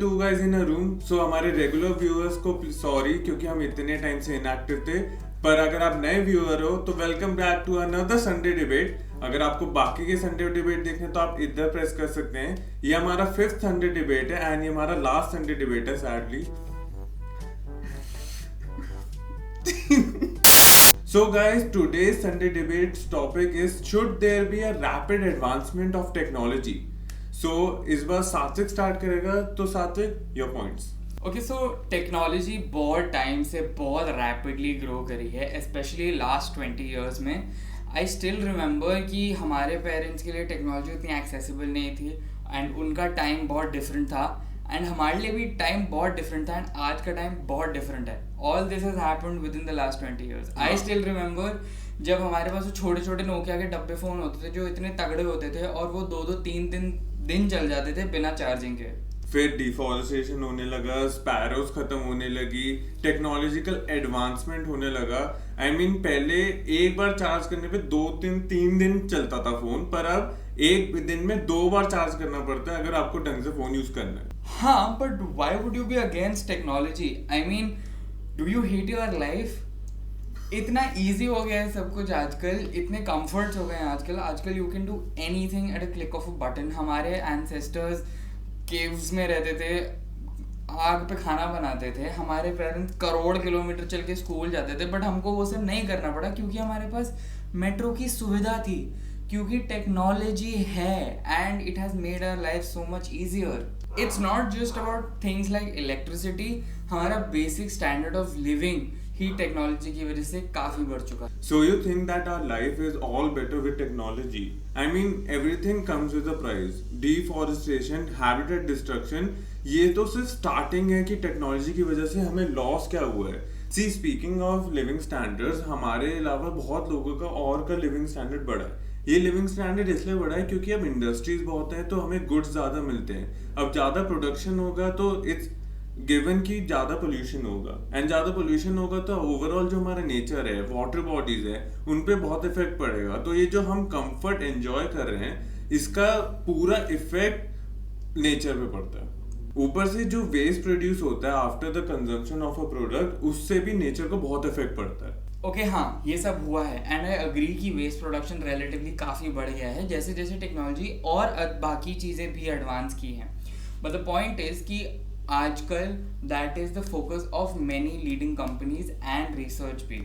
To guys in a room. So हमारे regular viewers को sorry, क्योंकि हम इतने टाइम से इनएक्टिव थे। पर अगर आप नए व्यूअर हो तो welcome back to another Sunday debate. अगर आपको बाकी के संडे डिबेट देखने तो आप इधर प्रेस कर सकते हैं। ये हमारा 5th संडे डिबेट है एंड ये हमारा लास्ट संडे डिबेट है sadly. So guys, today's Sunday debate's topic is, should there be a rapid advancement of technology? So इस बार सात्विक स्टार्ट करेगा, तो सात्विक your points. Okay, so technology बहुत टाइम से बहुत रैपिडली ग्रो करी है, स्पेशली लास्ट 20 ईयर्स में। आई स्टिल रिमेंबर कि हमारे पेरेंट्स के लिए टेक्नोलॉजी उतनी एक्सेसिबल नहीं थी एंड उनका टाइम बहुत डिफरेंट था एंड हमारे लिए भी टाइम बहुत डिफरेंट था एंड आज का टाइम बहुत डिफरेंट है। All this has happened with in the last 20 years. I still remember जब हमारे पास वो छोटे छोटे नोकिया के डब्बे फ़ोन होते थे जो इतने तगड़े होते थे और वो 2-3 दिन चल जाते थे बिना चार्जिंग के। फिर डिफॉरेस्टेशन होने लगा, स्पैरोज खत्म होने लगी, टेक्नोलॉजिकल एडवांसमेंट होने लगा। आई मीन पहले एक बार चार्ज करने पे 2-3 दिन चलता था फोन, पर अब एक दिन में 2 बार चार्ज करना पड़ता है अगर आपको ढंग से फोन यूज करना है। हाँ, but why would you be against technology? I mean, do you hate your life? इतना इजी हो गया है सब कुछ आजकल, इतने कंफर्ट्स हो गए हैं आजकल you can do anything at a click of a button. हमारे एंसेस्टर्स केव्स में रहते थे, आग पे खाना बनाते थे, हमारे पेरेंट्स करोड़ किलोमीटर चल के स्कूल जाते थे, बट हमको वो सब नहीं करना पड़ा क्योंकि हमारे पास मेट्रो की सुविधा थी, क्योंकि टेक्नोलॉजी है and it has made our life so much easier. It's not just about things like electricity, हमारा बेसिक स्टैंडर्ड ऑफ लिविंग ही टेक्नोलॉजी की वजह से काफी बढ़ चुका है। So you think that our life is all better with technology? I mean, everything comes with a price. Deforestation, habitat destruction, ये तो सिर्फ स्टार्टिंग है कि टेक्नोलॉजी की वजह से हमें लॉस क्या हुआ है। See, speaking of living standards, हमारे अलावा बहुत लोगों का और का लिविंग स्टैंडर्ड बढ़ा है। ये लिविंग स्टैंडर्ड इसलिए बढ़ा है क्योंकि अब इंडस्ट्रीज बहुत हैं तो हमें गुड्स ज़्यादा मिलते हैं। अब ज़्यादा प्रोडक्शन होगा तो इट्स गिवन कि ज़्यादा पोल्यूशन होगा एंड ज़्यादा पोल्यूशन होगा तो ओवरऑल जो हमारा नेचर है, वाटर बॉडीज है, उन पे बहुत इफेक्ट पड़ेगा। तो ये जो हम कंफर्ट एंजॉय कर रहे हैं इसका पूरा इफेक्ट नेचर पे पड़ता है। ऊपर से जो वेस्ट प्रोड्यूस होता है after the consumption of a product, उससे भी नेचर को बहुत इफेक्ट पड़ता है। ओके, हाँ, ये सब हुआ है एंड आई अग्री कि वेस्ट प्रोडक्शन रिलेटिवली काफ़ी बढ़ गया है जैसे जैसे टेक्नोलॉजी और बाकी चीज़ें भी एडवांस की हैं। बट द पॉइंट इज़ कि आजकल that is the focus of many leading companies and research भी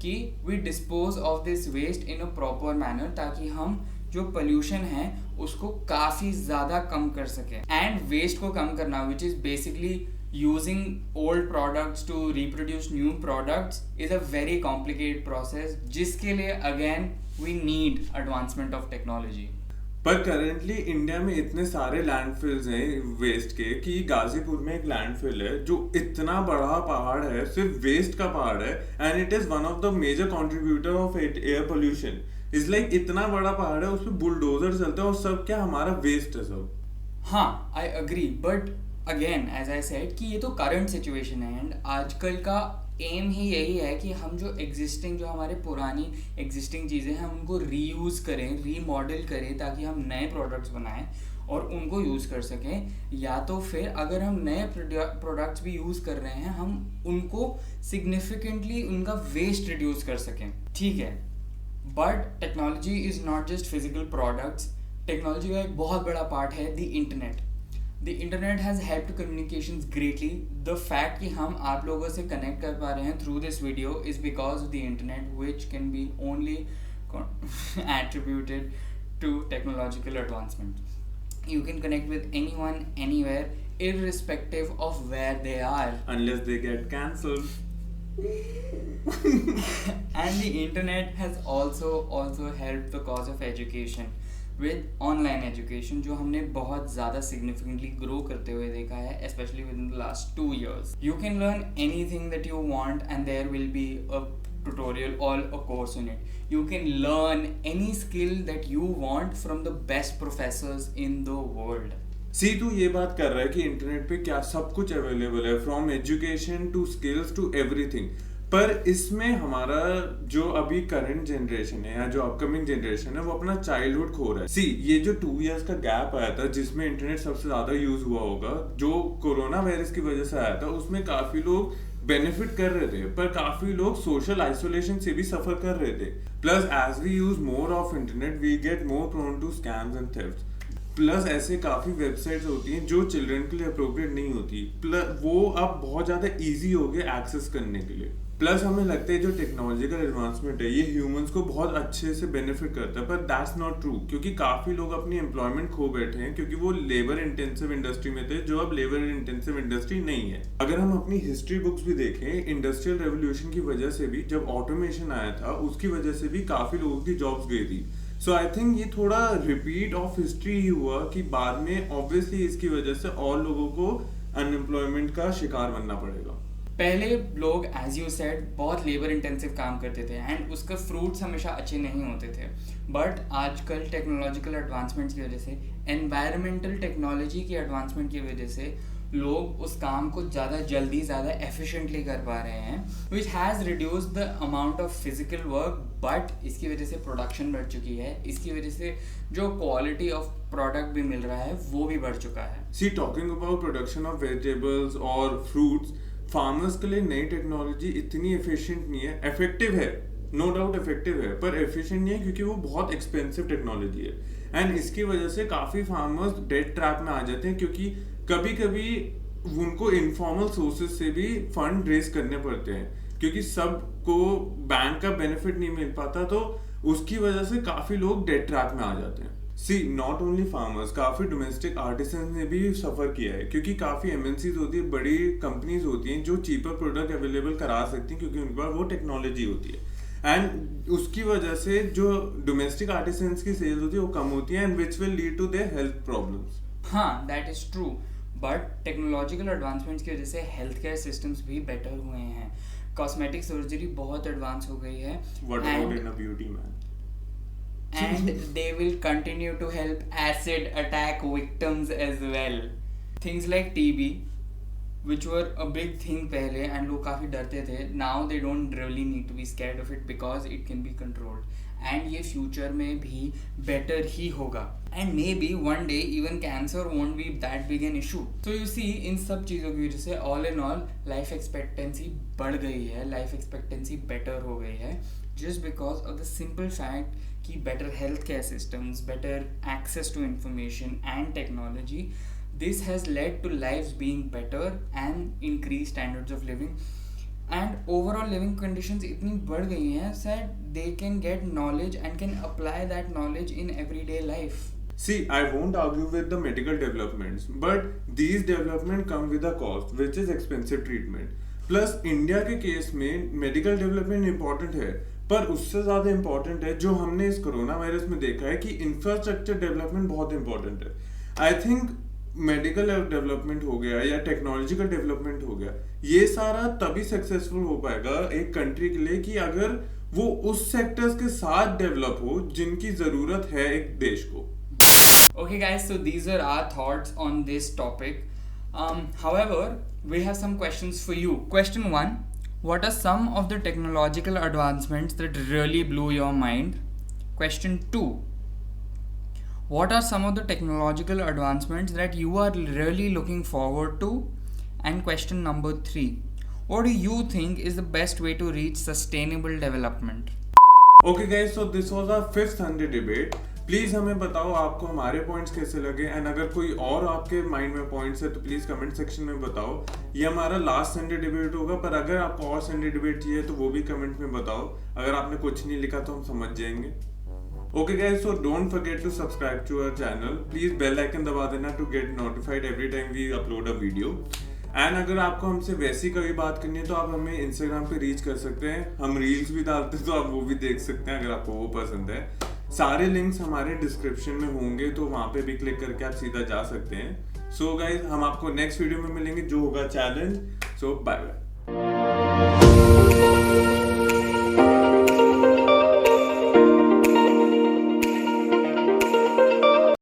कि we dispose of this waste in a proper manner ताकि हम जो पोल्यूशन है उसको काफ़ी ज़्यादा कम कर सकें। एंड वेस्ट को कम करना which is basically using old products to reproduce new products is a very complicated process जिसके लिए again we need advancement of technology। पर करेंटली इंडिया में इतने सारे लैंडफिल्स हैं वेस्ट के कि गाजीपुर में एक लैंडफिल है जो इतना बड़ा पहाड़ है, सिर्फ वेस्ट का पहाड़ है and it is one of the major contributor of air pollution. Is like इतना बड़ा पहाड़ है, उस पर बुलडोजर चलते हैं और सब क्या हमारा वेस्ट है सब। हाँ, I agree, but again as I said कि ये तो करंट सिचुएशन है एंड आजकल का एम ही यही है कि हम जो हमारे पुरानी एग्जिस्टिंग चीज़ें हैं हम उनको रीयूज़ करें, रीमॉडल करें ताकि हम नए प्रोडक्ट्स बनाएं और उनको यूज़ कर सकें। या तो फिर अगर हम नए प्रोडक्ट्स भी यूज़ कर रहे हैं हम उनको सिग्निफिकेंटली उनका वेस्ट रिड्यूस कर सकें, ठीक है। But technology is not just physical products, technology का एक बहुत बड़ा पार्ट है the internet. The internet has helped communications greatly. The fact कि हम आप लोगों से connect कर पा रहे हैं through this video is because of the internet, which can be only attributed to technological advancement. You can connect with anyone, anywhere, irrespective of where they are. Unless they get cancelled. And the internet has also helped the cause of education. With online education जो हमने बहुत ज़्यादा significantly grow करते हुए देखा है, specially within the last 2 years. You can learn anything that you want and there will be a tutorial or a course in it. You can learn any skill that you want from the best professors in the world. सी तू ये बात कर रहा है कि internet पे क्या सब कुछ अवेलेबल है, from education to skills to everything. पर इसमें हमारा जो अभी करंट जनरेशन है या जो अपकमिंग जनरेशन है वो अपना चाइल्डहुड खो रहा है। सी ये जो 2 इयर्स का गैप आया था जिसमें इंटरनेट सबसे ज्यादा यूज हुआ होगा, जो कोरोना वायरस की वजह से आया था, उसमें काफी लोग बेनिफिट कर रहे थे पर काफी लोग सोशल आइसोलेशन से भी सफर कर रहे थे। Plus as we use more of internet we get more prone to scams and thefts. Plus ऐसे काफी वेबसाइट्स होती हैं जो चिल्ड्रन के लिए अप्रोप्रिएट नहीं होती, प्लस वो अब बहुत ज्यादा इजी हो गए एक्सेस करने के लिए। प्लस हमें लगता है जो टेक्नोलॉजिकल एडवांसमेंट है ये ह्यूमंस को बहुत अच्छे से बेनिफिट करता है, पर दैट्स नॉट ट्रू क्योंकि काफी लोग अपनी एम्प्लॉयमेंट खो बैठे हैं क्योंकि वो लेबर इंटेंसिव इंडस्ट्री में थे जो अब लेबर इंटेंसिव इंडस्ट्री नहीं है। अगर हम अपनी हिस्ट्री बुक्स भी देखें, इंडस्ट्रियल रेवोल्यूशन की वजह से भी जब ऑटोमेशन आया था उसकी वजह से भी काफी लोगों की जॉब्स गई थी। सो आई थिंक ये थोड़ा रिपीट ऑफ हिस्ट्री ही हुआ कि बाद में ऑब्वियसली इसकी वजह से और लोगों को अनएम्प्लॉयमेंट का शिकार बनना पड़ेगा। पहले लोग एज यू सेड बहुत लेबर इंटेंसिव काम करते थे एंड उसके फ्रूट्स हमेशा अच्छे नहीं होते थे, बट आजकल टेक्नोलॉजिकल एडवांसमेंट्स की वजह से, एनवायरमेंटल टेक्नोलॉजी की एडवांसमेंट की वजह से लोग उस काम को ज़्यादा जल्दी ज़्यादा एफिशिएंटली कर पा रहे हैं, which has reduce the amount of physical work, but इसकी वजह से प्रोडक्शन बढ़ चुकी है, इसकी वजह से जो क्वालिटी ऑफ प्रोडक्ट भी मिल रहा है वो भी बढ़ चुका है। See talking about production of vegetables और फ्रूट्स, फार्मर्स के लिए नई टेक्नोलॉजी इतनी एफिशिएंट नहीं है, इफेक्टिव है, नो डाउट इफेक्टिव है, पर एफिशिएंट नहीं है क्योंकि वो बहुत एक्सपेंसिव टेक्नोलॉजी है एंड इसकी वजह से काफी फार्मर्स डेट ट्रैप में आ जाते हैं क्योंकि कभी कभी उनको इनफॉर्मल सोर्सेज से भी फंड रेज करने पड़ते हैं क्योंकि सबको बैंक का बेनिफिट नहीं मिल पाता, तो उसकी वजह से काफी लोग डेट ट्रैप में आ जाते हैं। सी नॉट ओनली फार्मर्स, काफी डोमेस्टिक आर्टिसन ने भी सफर किया है क्योंकि काफी एमएनसीज होती है, बड़ी कंपनीज होती हैं जो चीपर प्रोडक्ट अवेलेबल करा सकती हैं क्योंकि उनके पास वो टेक्नोलॉजी होती है एंड उसकी वजह से जो डोमेस्टिक आर्टिसंस की सेल्स होती है वो कम होती है and which will lead to their health problems. हाँ, that is true, but technological advancements की वजह से हेल्थ केयर सिस्टम्स भी बेटर हुए हैं, कॉस्मेटिक सर्जरी बहुत एडवांस हो गई है and they will continue to help acid attack victims as well. Things like TB, which were a big thing पहले and लोग काफ़ी डरते थे, now they don't really need to be scared of it because it can be controlled and ये future में भी better ही होगा and maybe one day even cancer won't be that big an issue. So you see इन सब चीज़ों की वजह से all in all life expectancy बढ़ गई है, life expectancy better हो गई है just because of the simple fact कि better healthcare systems, better access to information and technology, this has led to lives being better and increased standards of living and overall living conditions इतनी बढ़ गई हैं that they can get knowledge and can apply that knowledge in everyday life. See, I won't argue with the medical developments, but these developments come with a cost, which is expensive treatment. Plus, India के case में medical development important है, पर उससे ज़्यादा important है जो हमने इस कोरोना वायरस में देखा है कि इंफ्रास्ट्रक्चर डेवलपमेंट बहुत इंपॉर्टेंट है। आई थिंक मेडिकल डेवलपमेंट हो गया या टेक्नोलॉजिकल डेवलपमेंट हो गया, ये सारा तभी सक्सेसफुल हो पाएगा एक कंट्री के लिए कि अगर वो उस सेक्टर्स के साथ डेवलप हो जिनकी ज़रूरत है एक देश को। Okay guys, so these are our thoughts on this topic. However, we have some questions for you. Question 1. What are some of the technological advancements that really blew your mind? Question 2. What are some of the technological advancements that you are really looking forward to? And question number 3. What do you think is the best way to reach sustainable development? Okay guys, so this was our 5th Sunday debate. Please हमें बताओ आपको हमारे points कैसे लगे and अगर कोई और आपके माइंड में पॉइंट्स है तो प्लीज़ कमेंट सेक्शन में बताओ। ये हमारा लास्ट संडे डिबेट होगा, पर अगर आपको और संडे डिबेट चाहिए तो वो भी कमेंट में बताओ। अगर आपने कुछ नहीं लिखा तो हम समझ जाएंगे। Okay guys, so don't forget to subscribe to our channel, please bell icon दबा देना to get notified every time we upload a video. And अगर आपको हमसे वैसी कभी बात करनी है तो आप हमें इंस्टाग्राम पे रीच कर सकते हैं, हम रील्स भी डालते हैं तो आप वो भी देख सकते हैं अगर आपको वो पसंद है। सारे लिंक्स हमारे डिस्क्रिप्शन में होंगे तो वहाँ पे भी क्लिक करके आप सीधा जा सकते हैं। सो गाइस, हम आपको नेक्स्ट वीडियो में मिलेंगे जो होगा चैलेंज। सो बाय बाय।